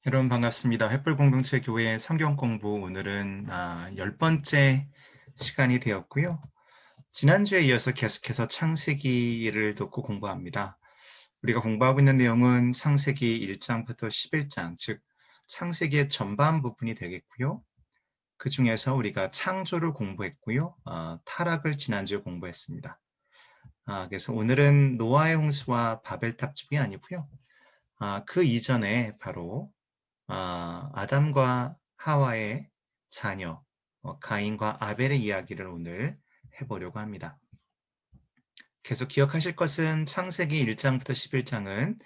여러분 반갑습니다. 횃불공동체 교회 성경공부 오늘은 10번째 시간이 되었고요. 지난주에 이어서 계속해서 창세기를 듣고 공부합니다. 우리가 공부하고 있는 내용은 창세기 1장부터 11장, 즉 창세기의 전반 부분이 되겠고요. 그 중에서 우리가 창조를 공부했고요. 타락을 지난주에 공부했습니다. 그래서 오늘은 노아의 홍수와 바벨탑 쪽이 아니고요. 그 이전에 바로 아담과 하와의 자녀, 가인과 아벨의 이야기를 오늘 해보려고 합니다. 계속 기억하실 것은 창세기 1장부터 11장은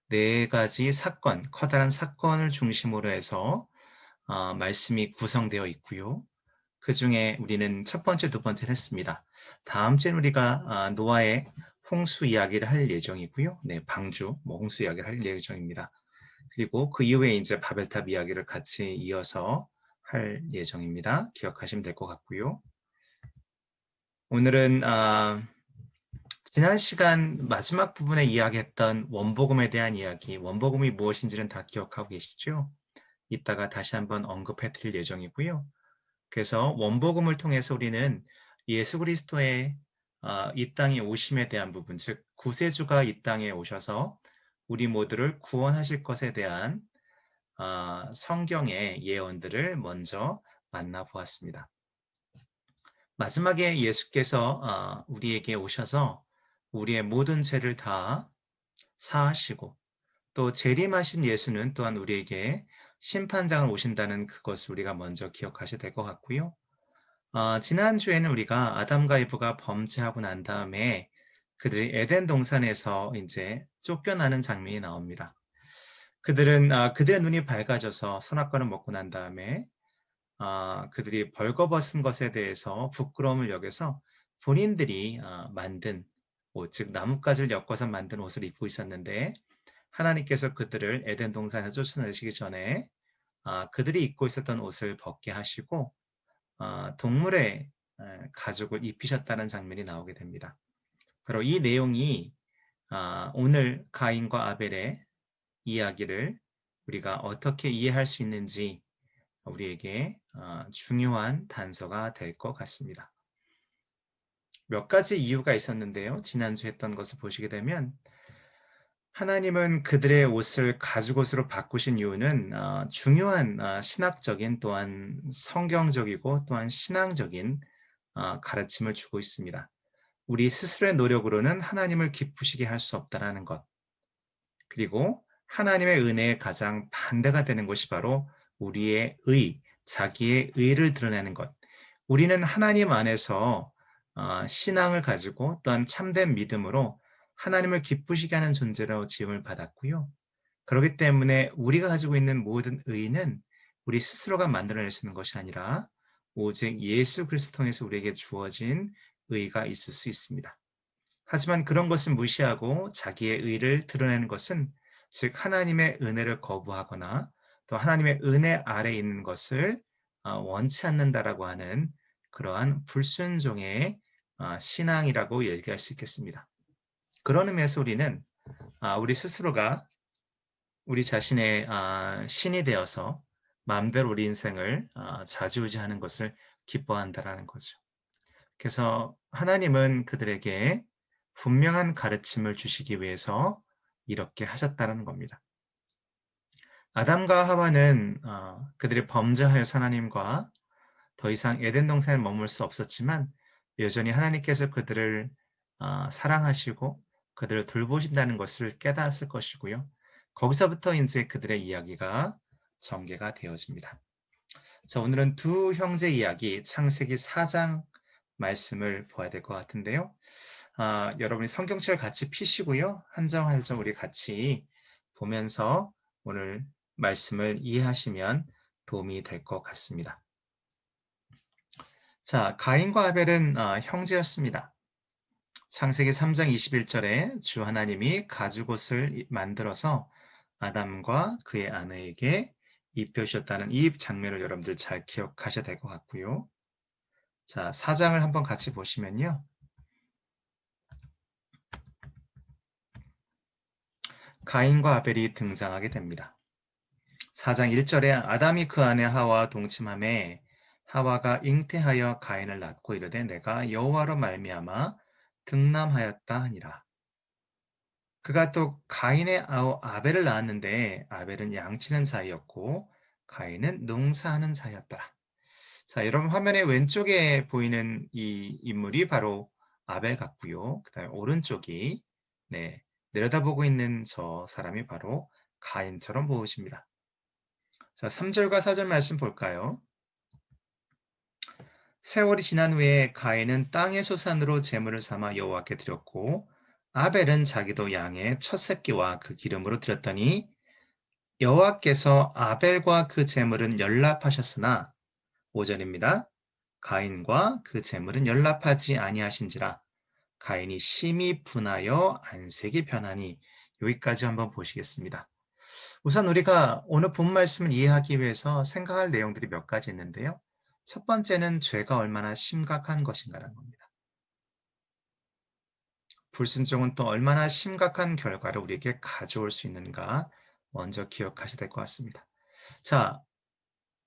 네 가지 사건, 커다란 사건을 중심으로 해서 말씀이 구성되어 있고요. 그 중에 우리는 첫 번째, 두 번째를 했습니다. 다음 주에는 우리가 노아의 홍수 이야기를 할 예정이고요. 네, 방주, 홍수 이야기를 할 예정입니다. 그리고 그 이후에 이제 바벨탑 이야기를 같이 이어서 할 예정입니다. 기억하시면 될 것 같고요. 오늘은 지난 시간 마지막 부분에 이야기했던 원복음에 대한 이야기, 원복음이 무엇인지는 다 기억하고 계시죠? 이따가 다시 한번 언급해 드릴 예정이고요. 그래서 원복음을 통해서 우리는 예수 그리스도의 이 땅에 오심에 대한 부분, 즉 구세주가 이 땅에 오셔서 우리 모두를 구원하실 것에 대한 성경의 예언들을 먼저 만나보았습니다. 마지막에 예수께서 우리에게 오셔서 우리의 모든 죄를 다 사하시고 또 재림하신 예수는 또한 우리에게 심판장을 오신다는 그것을 우리가 먼저 기억하셔야 될 것 같고요. 지난주에는 우리가 아담과 이브가 범죄하고 난 다음에 그들이 에덴 동산에서 이제 쫓겨나는 장면이 나옵니다. 그들의 눈이 밝아져서 선악과를 먹고 난 다음에 그들이 벌거벗은 것에 대해서 부끄러움을 여겨서 본인들이 만든 옷, 즉 나뭇가지를 엮어서 만든 옷을 입고 있었는데 하나님께서 그들을 에덴 동산에서 쫓아내시기 전에 그들이 입고 있었던 옷을 벗게 하시고 동물의 가죽을 입히셨다는 장면이 나오게 됩니다. 바로 이 내용이 오늘 가인과 아벨의 이야기를 우리가 어떻게 이해할 수 있는지 우리에게 중요한 단서가 될 것 같습니다. 몇 가지 이유가 있었는데요. 지난주 했던 것을 보시게 되면 하나님은 그들의 옷을 가죽옷으로 바꾸신 이유는 중요한 신학적인 또한 성경적이고 또한 신앙적인 가르침을 주고 있습니다. 우리 스스로의 노력으로는 하나님을 기쁘시게 할 수 없다는 것. 그리고 하나님의 은혜에 가장 반대가 되는 것이 바로 우리의 자기의 의를 드러내는 것. 우리는 하나님 안에서 신앙을 가지고 또한 참된 믿음으로 하나님을 기쁘시게 하는 존재로 지음을 받았고요. 그렇기 때문에 우리가 가지고 있는 모든 의는 우리 스스로가 만들어낼 수 있는 것이 아니라 오직 예수 그리스도 통해서 우리에게 주어진 의가 있을 수 있습니다. 하지만 그런 것을 무시하고 자기의 의를 드러내는 것은 즉 하나님의 은혜를 거부하거나 또 하나님의 은혜 아래 있는 것을 원치 않는다라고 하는 그러한 불순종의 신앙이라고 얘기할 수 있겠습니다. 그런 의미에서 우리는 우리 스스로가 우리 자신의 신이 되어서 마음대로 우리 인생을 좌지우지하는 것을 기뻐한다라는 거죠. 그래서 하나님은 그들에게 분명한 가르침을 주시기 위해서 이렇게 하셨다는 겁니다. 아담과 하와는 그들이 범죄하여서 하나님과 더 이상 에덴 동산에 머물 수 없었지만 여전히 하나님께서 그들을 사랑하시고 그들을 돌보신다는 것을 깨달았을 것이고요. 거기서부터 이제 그들의 이야기가 전개가 되어집니다. 자, 오늘은 두 형제 이야기 창세기 4장 말씀을 보아야 될 것 같은데요. 여러분이 성경책을 같이 피시고요. 한 장 한 장 우리 같이 보면서 오늘 말씀을 이해하시면 도움이 될 것 같습니다. 자, 가인과 아벨은 형제였습니다. 창세기 3장 21절에 주 하나님이 가죽옷을 만들어서 아담과 그의 아내에게 입혀주셨다는 이 장면을 여러분들 잘 기억하셔야 될 것 같고요. 자, 4장을 한번 같이 보시면요. 가인과 아벨이 등장하게 됩니다. 4장 1절에 아담이 그 아내 하와와 동침하매 하와가 잉태하여 가인을 낳고 이르되 내가 여호와로 말미암아 등남하였다 하니라. 그가 또 가인의 아우 아벨을 낳았는데 아벨은 양치는 자였고 가인은 농사하는 자였더라. 자, 여러분 화면의 왼쪽에 보이는 이 인물이 바로 아벨 같고요. 그다음에 오른쪽이 네, 내려다보고 있는 저 사람이 바로 가인처럼 보이십니다. 자, 3절과 4절 말씀 볼까요? 세월이 지난 후에 가인은 땅의 소산으로 제물을 삼아 여호와께 드렸고 아벨은 자기도 양의 첫 새끼와 그 기름으로 드렸더니 여호와께서 아벨과 그 제물은 연락하셨으나 5절입니다. 가인과 그 제물은 연락하지 아니하신지라 가인이 심히 분하여 안색이 변하니 여기까지 한번 보시겠습니다. 우선 우리가 오늘 본 말씀을 이해하기 위해서 생각할 내용들이 몇 가지 있는데요. 첫 번째는 죄가 얼마나 심각한 것인가라는 겁니다. 불순종은 또 얼마나 심각한 결과를 우리에게 가져올 수 있는가 먼저 기억하셔야 될 것 같습니다. 자,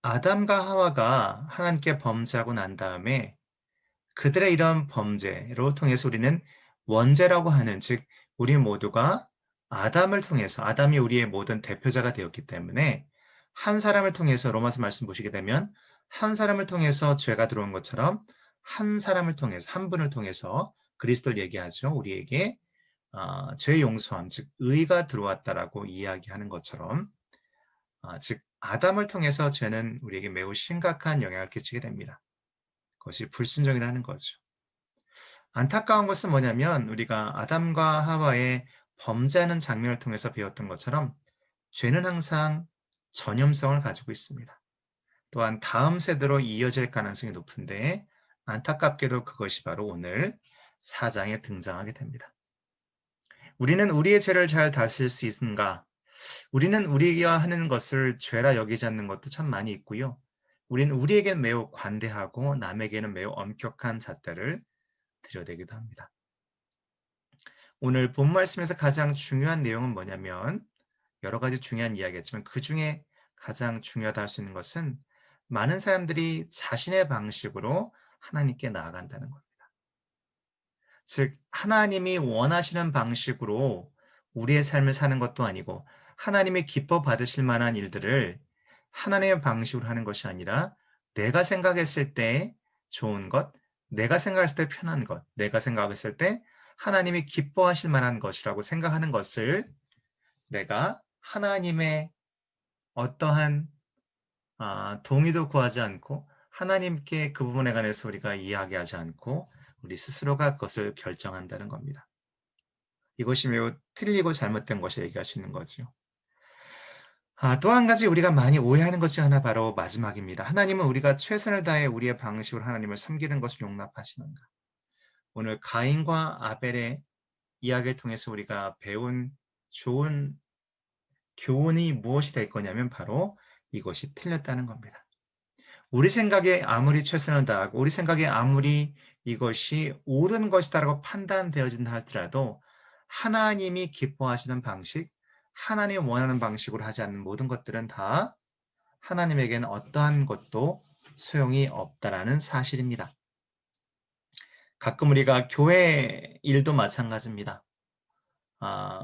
아담과 하와가 하나님께 범죄하고 난 다음에 그들의 이런 범죄로 통해서 우리는 원죄라고 하는, 즉 우리 모두가 아담을 통해서, 아담이 우리의 모든 대표자가 되었기 때문에 한 사람을 통해서, 로마서 말씀 보시게 되면 한 사람을 통해서 죄가 들어온 것처럼 한 사람을 통해서, 한 분을 통해서 그리스도를 얘기하죠. 우리에게 죄 용서함, 즉 의가 들어왔다라고 이야기하는 것처럼, 즉 아담을 통해서 죄는 우리에게 매우 심각한 영향을 끼치게 됩니다. 그것이 불순종이라는 거죠. 안타까운 것은 뭐냐면 우리가 아담과 하와의 범죄하는 장면을 통해서 배웠던 것처럼 죄는 항상 전염성을 가지고 있습니다. 또한 다음 세대로 이어질 가능성이 높은데 안타깝게도 그것이 바로 오늘 4장에 등장하게 됩니다. 우리는 우리의 죄를 잘 다스릴 수 있는가? 우리는 우리가 하는 것을 죄라 여기지 않는 것도 참 많이 있고요. 우리는 우리에게는 매우 관대하고 남에게는 매우 엄격한 잣대를 들여대기도 합니다. 오늘 본 말씀에서 가장 중요한 내용은 뭐냐면 여러 가지 중요한 이야기였지만 그중에 가장 중요하다 할 수 있는 것은 많은 사람들이 자신의 방식으로 하나님께 나아간다는 겁니다. 즉 하나님이 원하시는 방식으로 우리의 삶을 사는 것도 아니고 하나님이 기뻐 받으실 만한 일들을 하나님의 방식으로 하는 것이 아니라 내가 생각했을 때 좋은 것, 내가 생각했을 때 편한 것, 내가 생각했을 때 하나님이 기뻐하실 만한 것이라고 생각하는 것을 내가 하나님의 어떠한 동의도 구하지 않고 하나님께 그 부분에 관해서 우리가 이야기하지 않고 우리 스스로가 그것을 결정한다는 겁니다. 이것이 매우 틀리고 잘못된 것을 얘기할 수 있는 거죠. 또 한 가지 우리가 많이 오해하는 것 중 하나 바로 마지막입니다. 하나님은 우리가 최선을 다해 우리의 방식으로 하나님을 섬기는 것을 용납하시는가? 오늘 가인과 아벨의 이야기를 통해서 우리가 배운 좋은 교훈이 무엇이 될 거냐면 바로 이것이 틀렸다는 겁니다. 우리 생각에 아무리 최선을 다하고 우리 생각에 아무리 이것이 옳은 것이다라고 판단되어진다 할지라도 하나님이 기뻐하시는 방식, 하나님 원하는 방식으로 하지 않는 모든 것들은 다 하나님에게는 어떠한 것도 소용이 없다라는 사실입니다. 가끔 우리가 교회 일도 마찬가지입니다.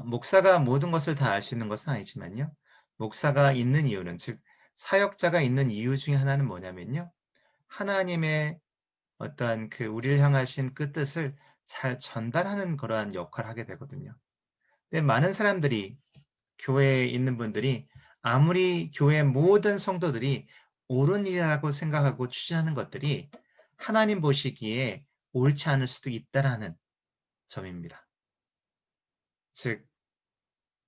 목사가 모든 것을 다 알 수 있는 것은 아니지만요. 목사가 있는 이유는, 즉 사역자가 있는 이유 중에 하나는 뭐냐면요. 하나님의 어떠한 그 우리를 향하신 그 뜻을 잘 전달하는 그러한 역할을 하게 되거든요. 근데 많은 사람들이 교회에 있는 분들이 아무리 교회 모든 성도들이 옳은 일이라고 생각하고 추진하는 것들이 하나님 보시기에 옳지 않을 수도 있다라는 점입니다. 즉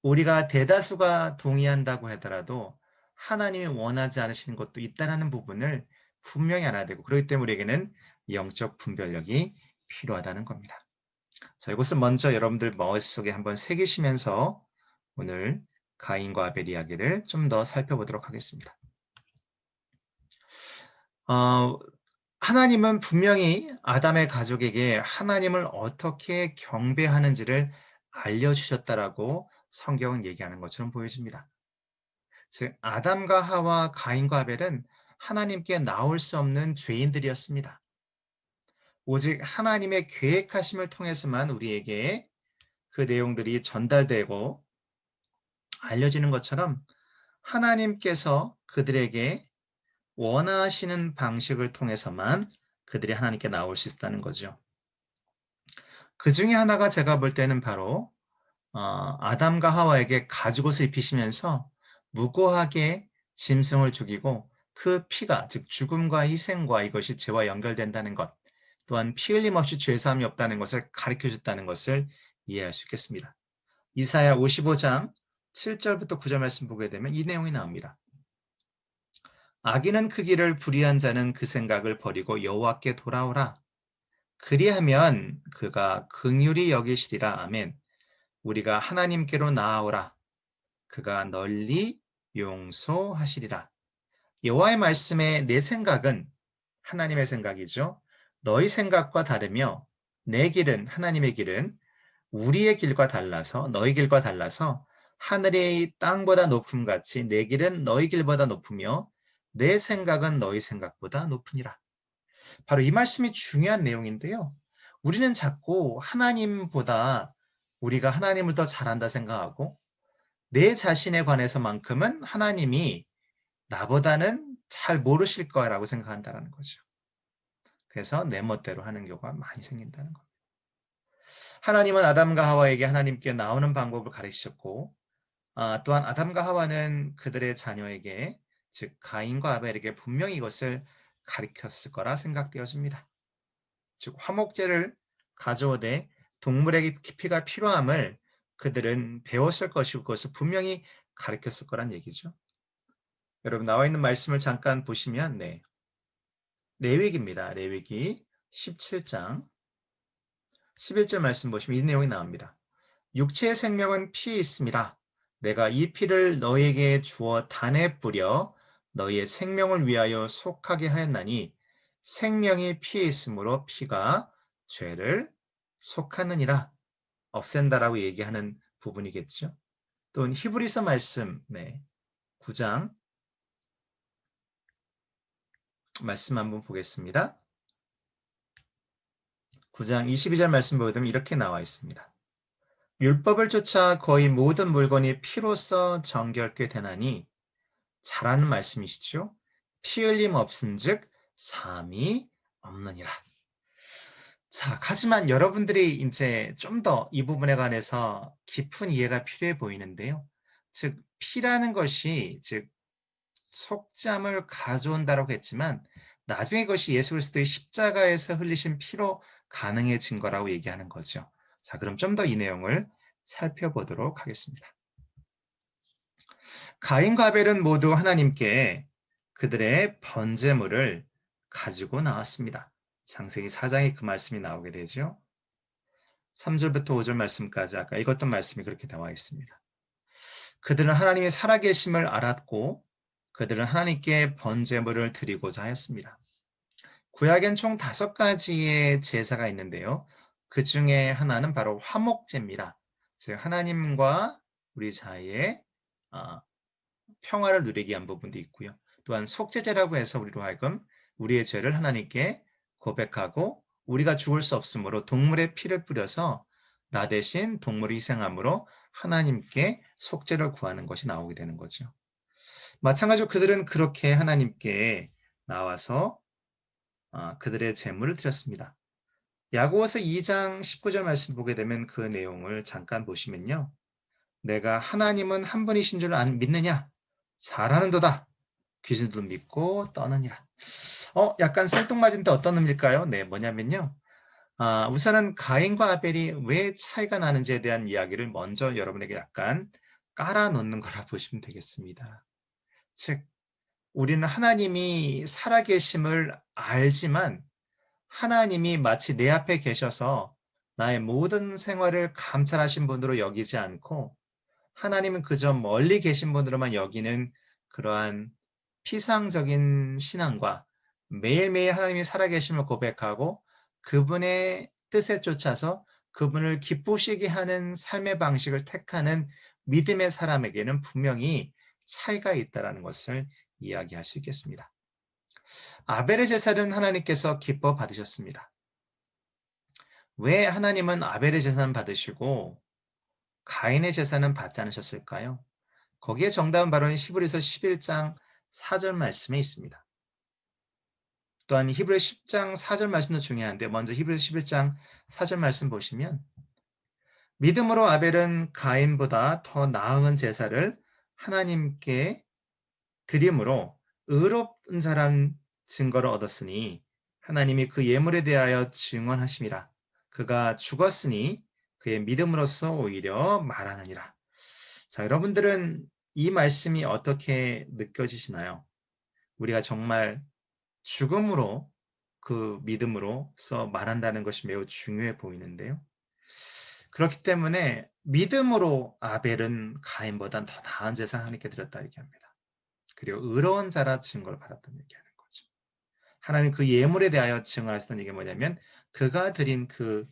우리가 대다수가 동의한다고 하더라도 하나님이 원하지 않으시는 것도 있다라는 부분을 분명히 알아야 되고 그렇기 때문에 우리에게는 영적 분별력이 필요하다는 겁니다. 자, 이것은 먼저 여러분들 머릿속에 한번 새기시면서 오늘 가인과 아벨 이야기를 좀 더 살펴보도록 하겠습니다. 하나님은 분명히 아담의 가족에게 하나님을 어떻게 경배하는지를 알려주셨다라고 성경은 얘기하는 것처럼 보여집니다. 즉 아담과 하와, 가인과 아벨은 하나님께 나올 수 없는 죄인들이었습니다. 오직 하나님의 계획하심을 통해서만 우리에게 그 내용들이 전달되고 알려지는 것처럼 하나님께서 그들에게 원하시는 방식을 통해서만 그들이 하나님께 나올 수 있다는 거죠. 그 중에 하나가 제가 볼 때는 바로 아담과 하와에게 가죽옷을 입히시면서 무고하게 짐승을 죽이고 그 피가 즉 죽음과 희생과 이것이 죄와 연결된다는 것, 또한 피 흘림 없이 죄사함이 없다는 것을 가르쳐 줬다는 것을 이해할 수 있겠습니다. 이사야 55장 7절부터 9절 말씀 보게 되면 이 내용이 나옵니다. 악인은 그 길을 불의한 자는 그 생각을 버리고 여호와께 돌아오라. 그리하면 그가 긍휼히 여기시리라. 아멘. 우리가 하나님께로 나아오라. 그가 널리 용서하시리라. 여호와의 말씀에 내 생각은 하나님의 생각이죠. 너희 생각과 다르며 내 길은 하나님의 길은 우리의 길과 달라서 너희 길과 달라서 하늘이 땅보다 높음 같이 내 길은 너희 길보다 높으며 내 생각은 너희 생각보다 높으니라. 바로 이 말씀이 중요한 내용인데요. 우리는 자꾸 하나님보다 우리가 하나님을 더 잘한다 생각하고 내 자신에 관해서만큼은 하나님이 나보다는 잘 모르실 거라고 생각한다는 거죠. 그래서 내 멋대로 하는 경우가 많이 생긴다는 겁니다. 하나님은 아담과 하와에게 하나님께 나오는 방법을 가르치셨고 또한 아담과 하와는 그들의 자녀에게 즉 가인과 아벨에게 분명히 이것을 가르쳤을 거라 생각되어집니다. 즉 화목제를 가져오되 동물에게 피가 필요함을 그들은 배웠을 것이고 그것을 분명히 가르쳤을 거란 얘기죠. 여러분 나와 있는 말씀을 잠깐 보시면 레위기입니다. 레위기 17장 11절 말씀 보시면 이 내용이 나옵니다. 육체의 생명은 피에 있음이라. 내가 이 피를 너희에게 주어 단에 뿌려 너희의 생명을 위하여 속하게 하였나니 생명이 피에 있으므로 피가 죄를 속하느니라. 없앤다라고 얘기하는 부분이겠죠. 또 히브리서 말씀 9장 말씀 한번 보겠습니다. 9장 22절 말씀 보게 되면 이렇게 나와 있습니다. 율법을 쫓아 거의 모든 물건이 피로써 정결케 되나니 잘하는 말씀이시죠. 피 흘림 없은즉 사함이 없느니라. 자, 하지만 여러분들이 이제 좀 더 이 부분에 관해서 깊은 이해가 필요해 보이는데요. 즉 피라는 것이 즉 속잠을 가져온다라고 했지만 나중에 그것이 예수 그리스도의 십자가에서 흘리신 피로 가능해진 거라고 얘기하는 거죠. 자, 그럼 좀 더 이 내용을 살펴보도록 하겠습니다. 가인과 아벨은 모두 하나님께 그들의 번제물을 가지고 나왔습니다. 창세기 4장에 그 말씀이 나오게 되죠. 3절부터 5절 말씀까지 아까 읽었던 말씀이 그렇게 나와 있습니다. 그들은 하나님의 살아계심을 알았고 그들은 하나님께 번제물을 드리고자 하였습니다. 구약엔 총 5가지의 제사가 있는데요. 그 중에 하나는 바로 화목제입니다. 즉 하나님과 우리 사이에 평화를 누리게 위한 부분도 있고요. 또한 속죄제라고 해서 우리로 하여금 우리의 죄를 하나님께 고백하고 우리가 죽을 수 없으므로 동물의 피를 뿌려서 나 대신 동물이 희생함으로 하나님께 속죄를 구하는 것이 나오게 되는 거죠. 마찬가지로 그들은 그렇게 하나님께 나와서 그들의 제물을 드렸습니다. 야고보서 2장 19절 말씀 보게 되면 그 내용을 잠깐 보시면요. 내가 하나님은 한 분이신 줄 믿느냐? 잘하는도다. 귀신도 믿고 떠느니라. 약간 생뚱맞은데 어떤 의미일까요? 뭐냐면요. 우선은 가인과 아벨이 왜 차이가 나는지에 대한 이야기를 먼저 여러분에게 약간 깔아놓는 거라 보시면 되겠습니다. 즉, 우리는 하나님이 살아계심을 알지만 하나님이 마치 내 앞에 계셔서 나의 모든 생활을 감찰하신 분으로 여기지 않고 하나님은 그저 멀리 계신 분으로만 여기는 그러한 피상적인 신앙과 매일매일 하나님이 살아계심을 고백하고 그분의 뜻에 쫓아서 그분을 기쁘시게 하는 삶의 방식을 택하는 믿음의 사람에게는 분명히 차이가 있다라는 것을 이야기할 수 있겠습니다. 아벨의 제사는 하나님께서 기뻐 받으셨습니다. 왜 하나님은 아벨의 제사는 받으시고 가인의 제사는 받지 않으셨을까요? 거기에 정답은 바로 히브리서 11장 4절 말씀에 있습니다. 또한 히브리 10장 4절 말씀도 중요한데 먼저 히브리 11장 4절 말씀 보시면 믿음으로 아벨은 가인보다 더 나은 제사를 하나님께 드림으로 의롭은 자란 증거를 얻었으니 하나님이 그 예물에 대하여 증언하심이라. 그가 죽었으니 그의 믿음으로써 오히려 말하느니라. 자, 여러분들은 이 말씀이 어떻게 느껴지시나요? 우리가 정말 죽음으로 그 믿음으로써 말한다는 것이 매우 중요해 보이는데요. 그렇기 때문에 믿음으로 아벨은 가인보다 더 나은 제사를 하나님께 드렸다 얘기합니다. 그리고 의로운 자라 증거를 받았다는 얘기하는 거죠. 하나님 그 예물에 대하여 증언하셨던 얘기가 뭐냐면 그가 드린 그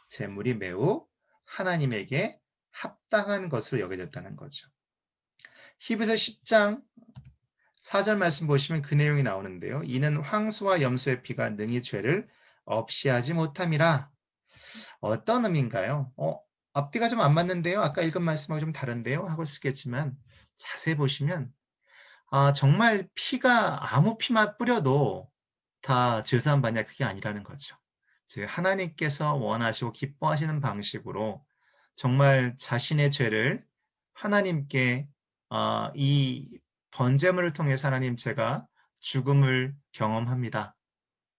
제물이 매우 하나님에게 합당한 것으로 여겨졌다는 거죠. 히브리서 10장 4절 말씀 보시면 그 내용이 나오는데요. 이는 황소와 염소의 피가 능히 죄를 없이 하지 못함이라. 어떤 의미인가요? 앞뒤가 좀 안 맞는데요. 아까 읽은 말씀하고 좀 다른데요. 하고 쓰겠지만 자세히 보시면 정말 피가 아무 피만 뿌려도 다 죄사함 받냐 그게 아니라는 거죠. 즉 하나님께서 원하시고 기뻐하시는 방식으로 정말 자신의 죄를 하나님께 이 번제물을 통해서 하나님 제가 죽음을 경험합니다.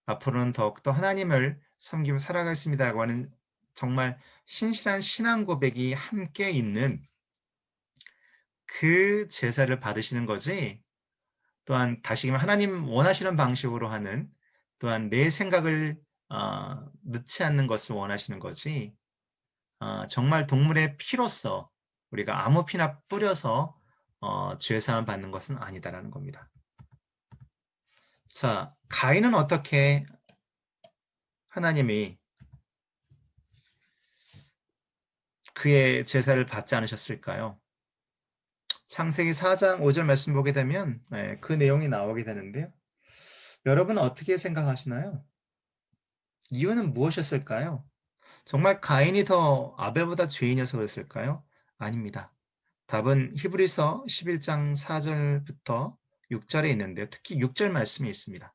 앞으로는 더욱더 하나님을 섬기며 살아가겠습니다라고 하는 정말 신실한 신앙 고백이 함께 있는 그 제사를 받으시는 거지. 또한 다시 말하면 하나님 원하시는 방식으로 하는 또한 내 생각을 넣지 않는 것을 원하시는 거지. 정말 동물의 피로서 우리가 아무 피나 뿌려서 죄사함을 받는 것은 아니다라는 겁니다. 자, 가인은 어떻게 하나님이 그의 제사를 받지 않으셨을까요? 창세기 4장 5절 말씀 보게 되면 그 내용이 나오게 되는데요. 여러분 어떻게 생각하시나요? 이유는 무엇이었을까요? 정말 가인이 더 아벨보다 죄인이어서 그랬을까요? 아닙니다. 답은 히브리서 11장 4절부터 6절에 있는데요. 특히 6절 말씀이 있습니다.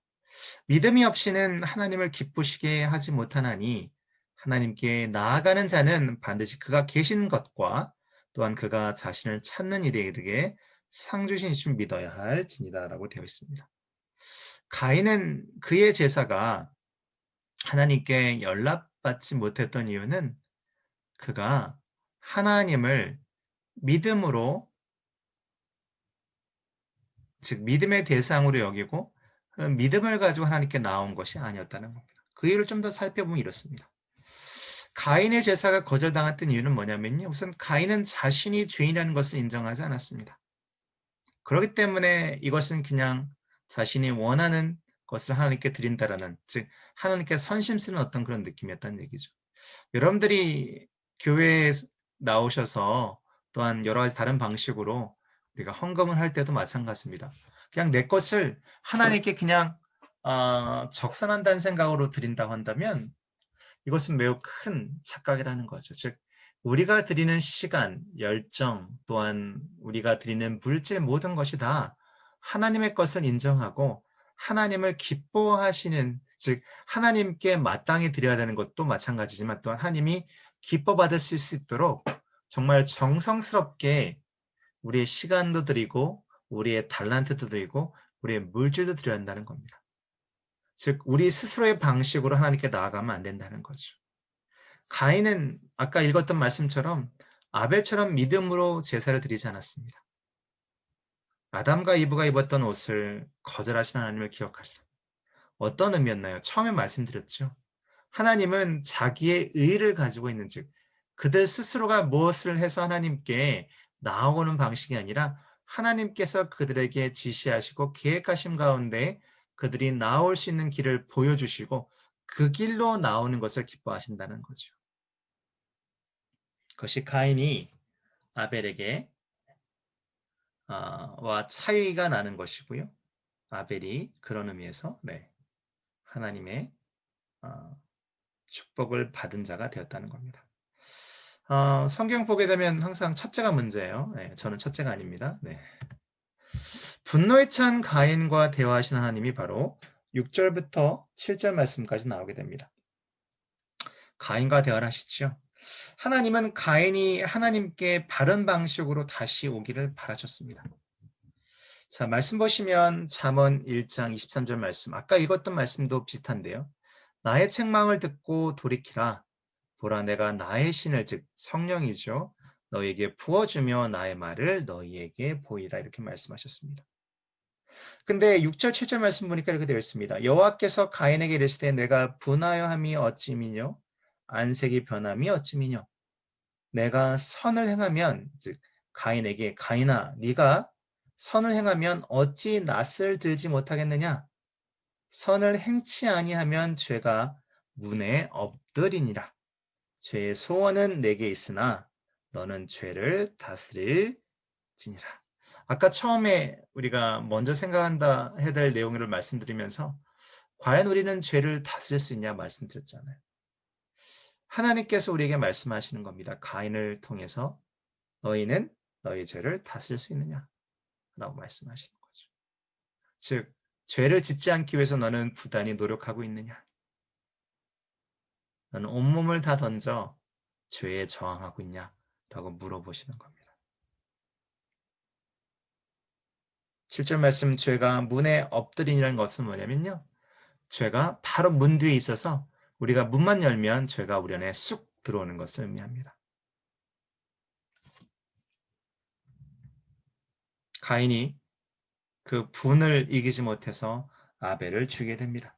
믿음이 없이는 하나님을 기쁘시게 하지 못하나니 하나님께 나아가는 자는 반드시 그가 계신 것과 또한 그가 자신을 찾는 이들에 이르게 상 주신 이줄 믿어야 할 진이다라고 되어 있습니다. 가인은 그의 제사가 하나님께 연락받지 못했던 이유는 그가 하나님을 믿음으로 즉 믿음의 대상으로 여기고 그 믿음을 가지고 하나님께 나온 것이 아니었다는 겁니다. 그 이유를 좀 더 살펴보면 이렇습니다. 가인의 제사가 거절당했던 이유는 뭐냐면요. 우선 가인은 자신이 죄인이라는 것을 인정하지 않았습니다. 그렇기 때문에 이것은 그냥 자신이 원하는 것을 하나님께 드린다라는 즉 하나님께 선심 쓰는 어떤 그런 느낌이었다는 얘기죠. 여러분들이 교회에 나오셔서 또한 여러 가지 다른 방식으로 우리가 헌금을 할 때도 마찬가지입니다. 그냥 내 것을 하나님께 그냥 적산한다는 생각으로 드린다고 한다면 이것은 매우 큰 착각이라는 거죠. 즉 우리가 드리는 시간, 열정 또한 우리가 드리는 물질 모든 것이 다 하나님의 것을 인정하고 하나님을 기뻐하시는 즉 하나님께 마땅히 드려야 되는 것도 마찬가지지만 또한 하나님이 기뻐 받으실 수 있도록 정말 정성스럽게 우리의 시간도 드리고 우리의 달란트도 드리고 우리의 물질도 드려야 한다는 겁니다. 즉 우리 스스로의 방식으로 하나님께 나아가면 안 된다는 거죠. 가인은 아까 읽었던 말씀처럼 아벨처럼 믿음으로 제사를 드리지 않았습니다. 아담과 이브가 입었던 옷을 거절하신 하나님을 기억하시다. 어떤 의미였나요? 처음에 말씀드렸죠. 하나님은 자기의 의를 가지고 있는 즉 그들 스스로가 무엇을 해서 하나님께 나아오는 방식이 아니라 하나님께서 그들에게 지시하시고 계획하신 가운데 그들이 나올 수 있는 길을 보여주시고 그 길로 나오는 것을 기뻐하신다는 거죠. 그것이 가인이 아벨에게 와 차이가 나는 것이고요. 아벨이 그런 의미에서 네, 하나님의 어, 축복을 받은 자가 되었다는 겁니다. 성경 보게 되면 항상 첫째가 문제예요. 네, 저는 첫째가 아닙니다. 네. 분노에 찬 가인과 대화하신 하나님이 바로 6절부터 7절 말씀까지 나오게 됩니다. 가인과 대화를 하시죠. 하나님은 가인이 하나님께 바른 방식으로 다시 오기를 바라셨습니다. 자, 말씀 보시면 잠언 1장 23절 말씀, 아까 읽었던 말씀도 비슷한데요. 나의 책망을 듣고 돌이키라. 보라, 내가 나의 신을, 즉 성령이죠, 너희에게 부어주며 나의 말을 너희에게 보이라, 이렇게 말씀하셨습니다. 근데 6절 7절 말씀 보니까 이렇게 되어 있습니다. 여호와께서 가인에게 이르시되 내가 분하여 함이 어찌미뇨 안색이 변함이 어찌미뇨. 내가 선을 행하면, 즉 가인에게, 가인아 네가 선을 행하면 어찌 낯을 들지 못하겠느냐. 선을 행치 아니하면 죄가 문에 엎드리니라. 죄의 소원은 내게 있으나 너는 죄를 다스릴지니라. 아까 처음에 우리가 먼저 생각한다 해야 될 내용을 말씀드리면서 과연 우리는 죄를 다스릴 수 있냐 말씀드렸잖아요. 하나님께서 우리에게 말씀하시는 겁니다. 가인을 통해서 너희는 너희 죄를 다스릴 수 있느냐? 라고 말씀하시는 거죠. 즉, 죄를 짓지 않기 위해서 너는 부단히 노력하고 있느냐? 너는 온몸을 다 던져 죄에 저항하고 있냐? 라고 물어보시는 겁니다. 7절 말씀, 죄가 문에 엎드리니라는 것은 뭐냐면요. 죄가 바로 문 뒤에 있어서 우리가 문만 열면 죄가 우리 안에 쑥 들어오는 것을 의미합니다. 가인이 그 분을 이기지 못해서 아벨을 죽이게 됩니다.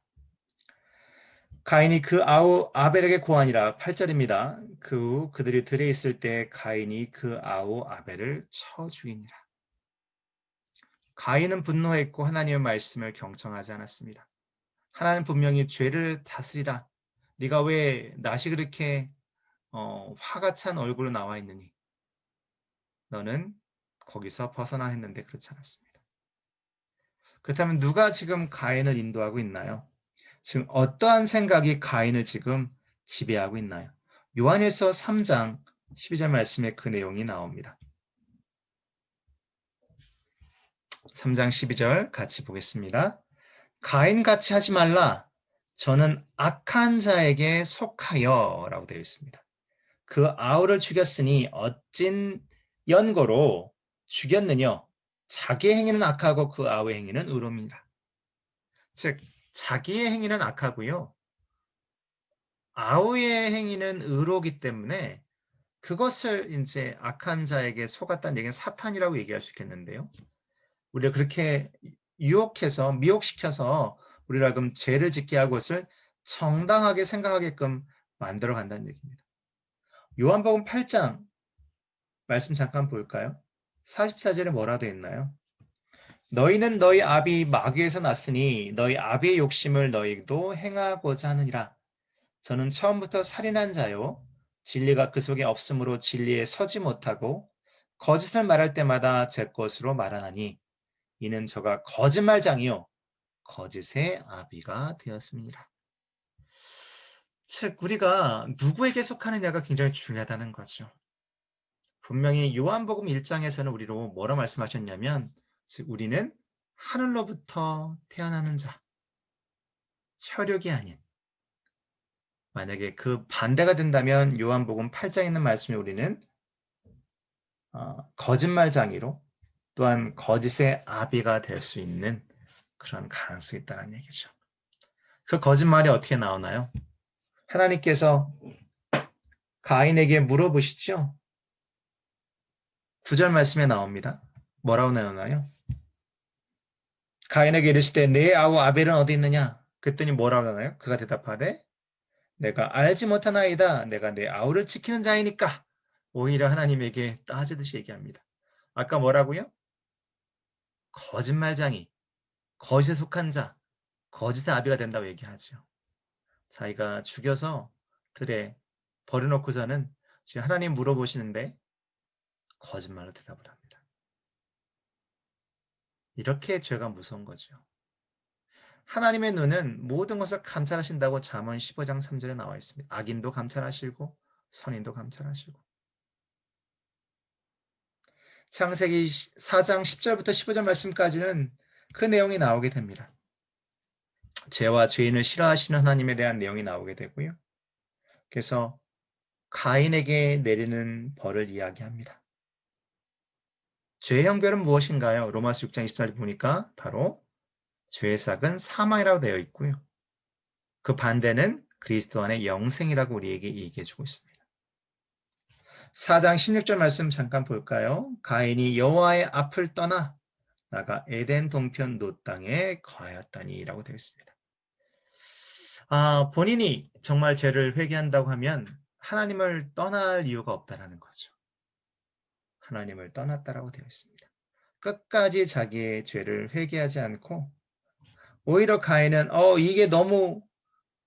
가인이 그 아벨에게 고하니라. 8절입니다. 그 후 그들이 들에 있을 때 가인이 그 아우 아벨을 쳐 죽이니라. 가인은 분노했고 하나님의 말씀을 경청하지 않았습니다. 하나님 분명히 죄를 다스리라. 네가 왜 낯이 그렇게 화가 찬 얼굴로 나와 있느니? 너는 거기서 벗어나 했는데 그렇지 않았습니다. 그렇다면 누가 지금 가인을 인도하고 있나요? 지금 어떠한 생각이 가인을 지금 지배하고 있나요? 요한일서 3장 12절 말씀에 그 내용이 나옵니다. 3장 12절 같이 보겠습니다. 가인같이 하지 말라. 저는 악한 자에게 속하여 라고 되어 있습니다. 그 아우를 죽였으니 어찐 연고로 죽였느냐. 자기의 행위는 악하고 그 아우의 행위는 의로움이라. 즉 자기의 행위는 악하고요. 아우의 행위는 의로우기 때문에 그것을 이제 악한 자에게 속았다는 얘기는 사탄이라고 얘기할 수 있겠는데요. 우리가 그렇게 유혹해서 미혹시켜서 우리를 하여금 죄를 짓게 하고 것을 정당하게 생각하게끔 만들어 간다는 얘기입니다. 요한복음 8장 말씀 잠깐 볼까요? 44절에 뭐라 되어 있나요? 너희는 너희 아비 마귀에서 났으니 너희 아비의 욕심을 너희도 행하고자 하느니라. 저는 처음부터 살인한 자요. 진리가 그 속에 없으므로 진리에 서지 못하고 거짓을 말할 때마다 제 것으로 말하나니 이는 저가 거짓말장이요 거짓의 아비가 되었습니다. 즉 우리가 누구에게 속하느냐가 굉장히 중요하다는 거죠. 분명히 요한복음 1장에서는 우리로 뭐라 말씀하셨냐면 즉 우리는 하늘로부터 태어나는 자, 혈육이 아닌, 만약에 그 반대가 된다면 요한복음 8장에 있는 말씀에 우리는 거짓말장이로 또한 거짓의 아비가 될 수 있는 그런 가능성이 있다는 얘기죠. 그 거짓말이 어떻게 나오나요? 하나님께서 가인에게 물어보시죠. 9절 말씀에 나옵니다. 뭐라고 나오나요? 가인에게 이르시되 내 아우 아벨은 어디 있느냐? 그랬더니 뭐라고 하나요? 그가 대답하되 내가 알지 못하나이다. 내가 내 아우를 지키는 자이니까. 오히려 하나님에게 따지듯이 얘기합니다. 아까 뭐라고요? 거짓말장이, 거짓에 속한 자, 거짓의 아비가 된다고 얘기하죠. 자기가 죽여서 들에 버려놓고서는 지금 하나님 물어보시는데 거짓말로 대답을 합니다. 이렇게 죄가 무서운 거죠. 하나님의 눈은 모든 것을 감찰하신다고 잠언 15장 3절에 나와 있습니다. 악인도 감찰하시고 선인도 감찰하시고. 창세기 4장 10절부터 15절 말씀까지는 그 내용이 나오게 됩니다. 죄와 죄인을 싫어하시는 하나님에 대한 내용이 나오게 되고요. 그래서 가인에게 내리는 벌을 이야기합니다. 죄의 형벌은 무엇인가요? 로마서 6장 24절 보니까 바로 죄의 삭은 사망이라고 되어 있고요. 그 반대는 그리스도 안의 영생이라고 우리에게 얘기해 주고 있습니다. 4장 16절 말씀 잠깐 볼까요? 가인이 여호와의 앞을 떠나 나가 에덴 동편 노 땅에 거하였다니 라고 되어 있습니다. 본인이 정말 죄를 회개한다고 하면 하나님을 떠날 이유가 없다라는 거죠. 하나님을 떠났다라고 되어 있습니다. 끝까지 자기의 죄를 회개하지 않고 오히려 가인은 이게 너무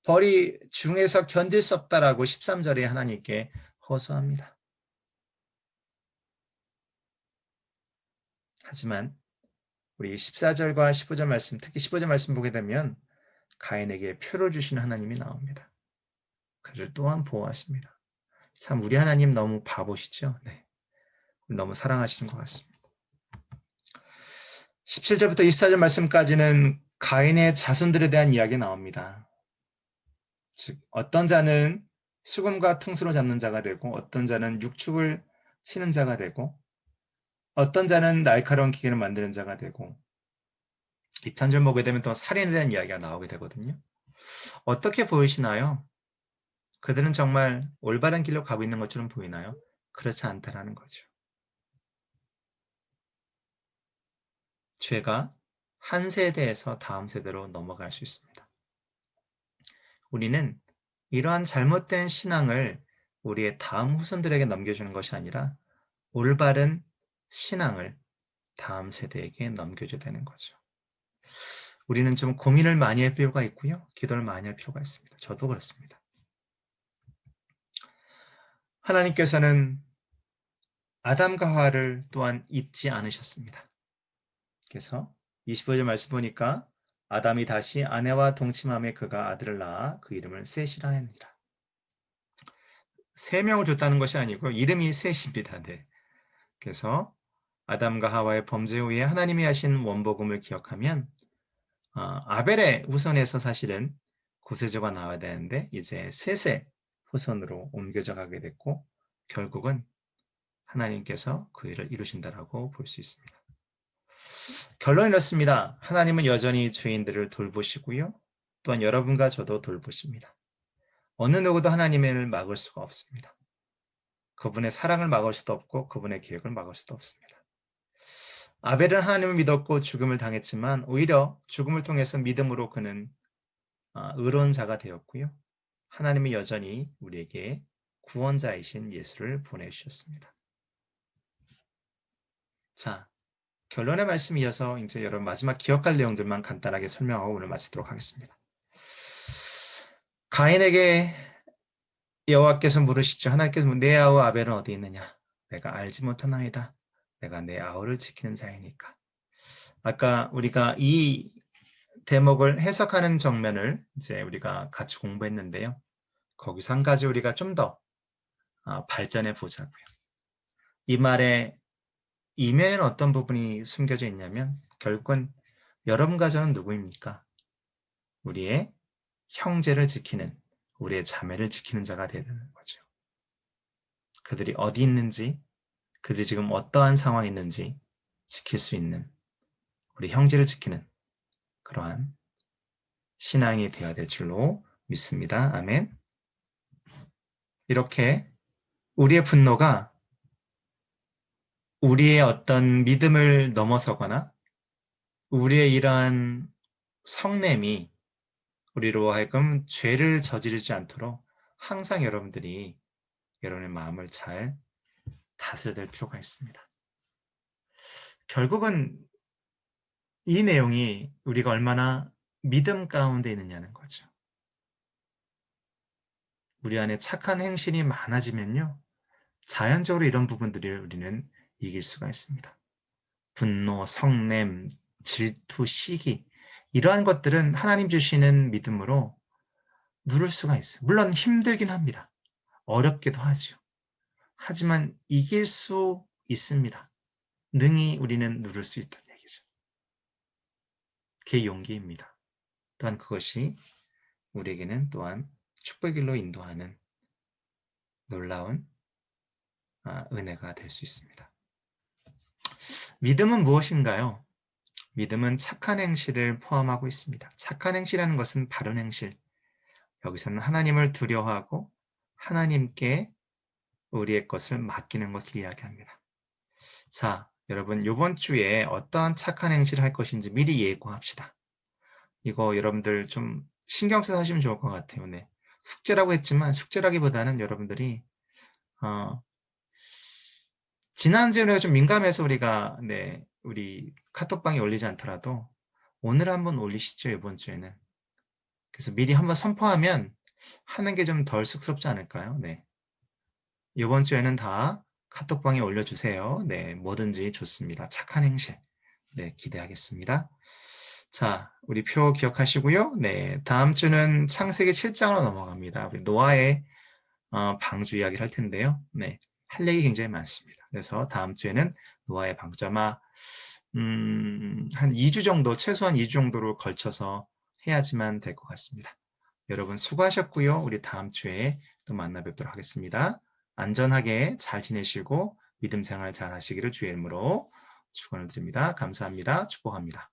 벌이 중에서 견딜 수 없다라고 13절에 하나님께 호소합니다. 하지만 우리 14절과 15절 말씀, 특히 15절 말씀 보게 되면 가인에게 표를 주시는 하나님이 나옵니다. 그를 또한 보호하십니다. 참 우리 하나님 너무 바보시죠? 네. 너무 사랑하시는 것 같습니다. 17절부터 24절 말씀까지는 가인의 자손들에 대한 이야기 나옵니다. 즉 어떤 자는 수금과 퉁수로 잡는 자가 되고 어떤 자는 육축을 치는 자가 되고 어떤 자는 날카로운 기계를 만드는 자가 되고 2탄절 보게 되면 또 살인에 대한 이야기가 나오게 되거든요. 어떻게 보이시나요? 그들은 정말 올바른 길로 가고 있는 것처럼 보이나요? 그렇지 않다라는 거죠. 죄가 한 세대에서 다음 세대로 넘어갈 수 있습니다. 우리는 이러한 잘못된 신앙을 우리의 다음 후손들에게 넘겨주는 것이 아니라 올바른 신앙을 다음 세대에게 넘겨줘야 되는 거죠. 우리는 좀 고민을 많이 할 필요가 있고요. 기도를 많이 할 필요가 있습니다. 저도 그렇습니다. 하나님께서는 아담과 하와를 또한 잊지 않으셨습니다. 그래서 25절 말씀 보니까 아담이 다시 아내와 동침함에 그가 아들을 낳아 그 이름을 셋이라 하니라. 세 명을 줬다는 것이 아니고 이름이 셋입니다. 네. 그래서 아담과 하와의 범죄 후에 하나님이 하신 원복음을 기억하면 아벨의 후손에서 사실은 구세주가 나와야 되는데 이제 셋의 후손으로 옮겨져 가게 됐고 결국은 하나님께서 그 일을 이루신다라고 볼 수 있습니다. 결론이 이렇습니다. 하나님은 여전히 죄인들을 돌보시고요. 또한 여러분과 저도 돌보십니다. 어느 누구도 하나님을 막을 수가 없습니다. 그분의 사랑을 막을 수도 없고 그분의 계획을 막을 수도 없습니다. 아벨은 하나님을 믿었고 죽음을 당했지만 오히려 죽음을 통해서 믿음으로 그는 의로운 자가 되었고요. 하나님이 여전히 우리에게 구원자이신 예수를 보내주셨습니다. 자, 결론의 말씀 이어서 이제 여러분 마지막 기억할 내용들만 간단하게 설명하고 오늘 마치도록 하겠습니다. 가인에게 여호와께서 물으시죠. 하나님께서 내 아우 아벨은 어디 있느냐? 내가 알지 못하나이다. 내가 내 아우를 지키는 자이니까. 아까 우리가 이 대목을 해석하는 정면을 이제 우리가 같이 공부했는데요. 거기서 한 가지 우리가 좀 더 발전해 보자고요. 이 말의 이면에는 어떤 부분이 숨겨져 있냐면 결국은 여러분과 저는 누구입니까? 우리의 형제를 지키는, 우리의 자매를 지키는 자가 되는 거죠. 그들이 어디 있는지, 그들이 지금 어떠한 상황이 있는지 지킬 수 있는, 우리 형제를 지키는 그러한 신앙이 되어야 될 줄로 믿습니다. 아멘. 이렇게 우리의 분노가 우리의 어떤 믿음을 넘어서거나 우리의 이러한 성냄이 우리로 하여금 죄를 저지르지 않도록 항상 여러분들이 여러분의 마음을 잘 다스려야 될 필요가 있습니다. 결국은 이 내용이 우리가 얼마나 믿음 가운데 있느냐는 거죠. 우리 안에 착한 행실이 많아지면요. 자연적으로 이런 부분들을 우리는 이길 수가 있습니다. 분노, 성냄, 질투, 시기 이러한 것들은 하나님 주시는 믿음으로 누를 수가 있어요. 물론 힘들긴 합니다. 어렵기도 하죠. 하지만 이길 수 있습니다. 능히 우리는 누를 수 있다는 얘기죠. 그게 용기입니다. 또한 그것이 우리에게는 또한 축복의 길로 인도하는 놀라운 은혜가 될 수 있습니다. 믿음은 무엇인가요? 믿음은 착한 행실을 포함하고 있습니다. 착한 행실이라는 것은 바른 행실. 여기서는 하나님을 두려워하고 하나님께 우리의 것을 맡기는 것을 이야기합니다. 자, 여러분 이번 주에 어떠한 착한 행실을 할 것인지 미리 예고합시다. 이거 여러분들 좀 신경 써서 하시면 좋을 것 같아요. 네. 숙제라고 했지만 숙제라기보다는 여러분들이 지난주에 우리가 좀 민감해서 우리가 우리 카톡방에 올리지 않더라도 오늘 한번 올리시죠. 이번 주에는. 그래서 미리 한번 선포하면 하는 게 좀 덜 쑥스럽지 않을까요? 네. 이번 주에는 다 카톡방에 올려주세요. 네, 뭐든지 좋습니다. 착한 행실. 네, 기대하겠습니다. 자, 우리 표 기억하시고요. 네, 다음 주는 창세기 7장으로 넘어갑니다. 우리 노아의 방주 이야기를 할 텐데요. 네, 할 얘기 굉장히 많습니다. 그래서 다음 주에는 노아의 방주 아마 한 2주 정도, 최소한 2주 정도로 걸쳐서 해야지만 될 것 같습니다. 여러분 수고하셨고요. 우리 다음 주에 또 만나 뵙도록 하겠습니다. 안전하게 잘 지내시고 믿음 생활 잘 하시기를 주의 이름으로 축원을 드립니다. 감사합니다. 축복합니다.